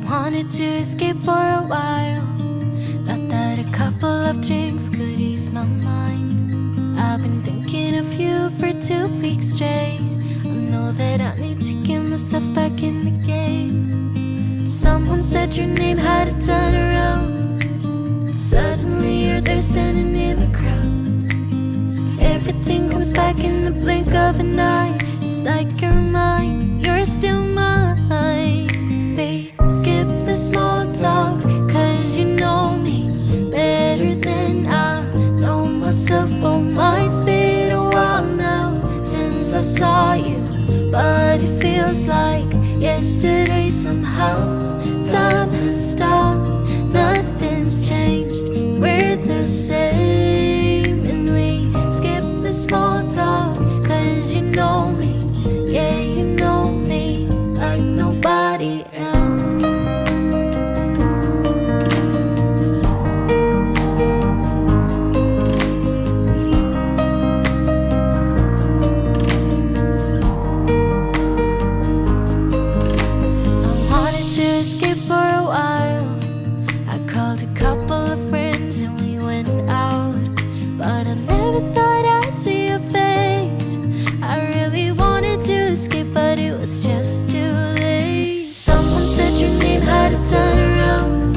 wanted to escape for a while. Thought that a couple of drinks could ease my mind. I've been thinking of you for 2 weeks straight. I know that I need to get myself back in the game. Someone said your name had to turn around. Suddenly you're there standing in the crowd. Everything comes back in the blink of an eye. It's like you're mine, you're still mine. They skip the small talk, cause you know me better than I know myself. Oh my, it's been a while now since I saw you, but it feels like yesterday somehow. Time has stopped, nothing's changed, we're the same. And we skip the small talk, cause you know me, yeah, you know me like nobody else. I wanted to escape for a while. I called a couple of friends and we went out, but I never thought I'd see your face. I really wanted to escape, but it was just too late. Someone said your name had to turn around.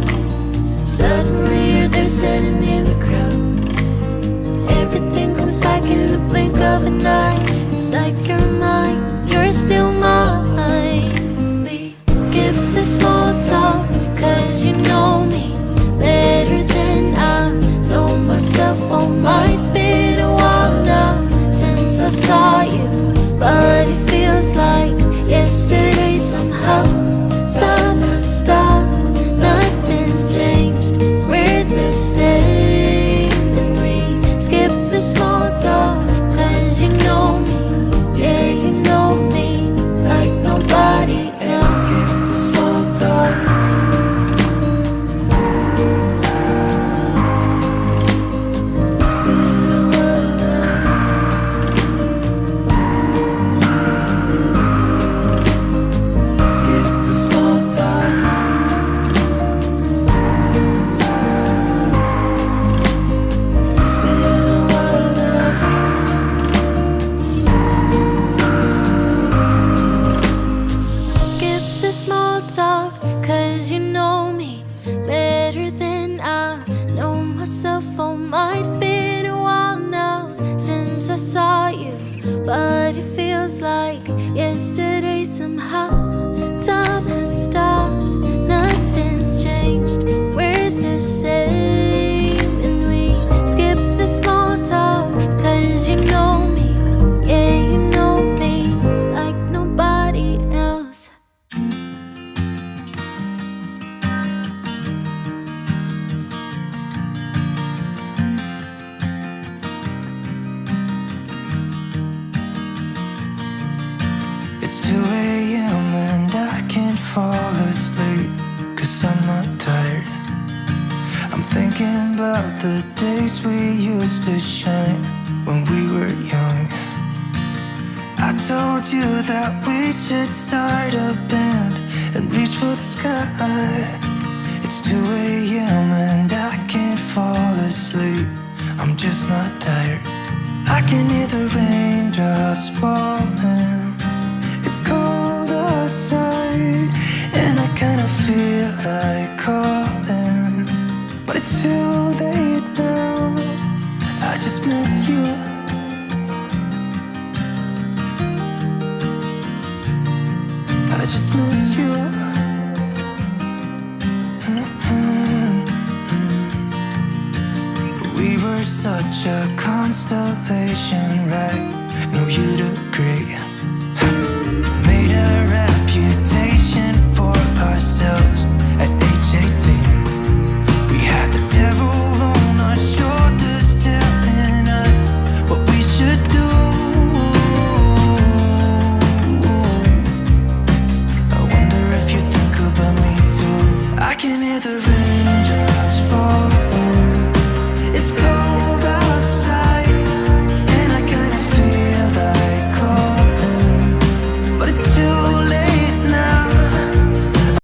Suddenly you're there standing in the crowd. Everything comes back in the blink of an eye. It's like you're mine, you're still mine. We skip the small talk, cause you know me better than I know myself. Oh my, it's been a while now since I saw you, but it feels like yesterday somehow. Time has stopped, nothing's changed, we're the same. And we skip the small talk, cause you know me, yeah, you know me like nobody else. Skip the small talk. Cause you know me better than I know myself. Oh my, it's been a while now since I saw you, but it feels like yesterday somehow. Time has stopped, nothing's changed, we're the same. And we skip the small talk, cause you know me, yeah, you know me like nobody else. It's 2 a.m. and I can't fall asleep, cause I'm not tired. I'm thinking about the days we used to shine when we were young. I told you that we should start a band and reach for the sky. It's 2 a.m. and I can't fall asleep, I'm just not tired. I can hear the raindrops falling. It's cold outside and I kinda feel like calling, but it's too late now, I just miss you. I just miss you. We were such a constellation, right? No, you'd agree.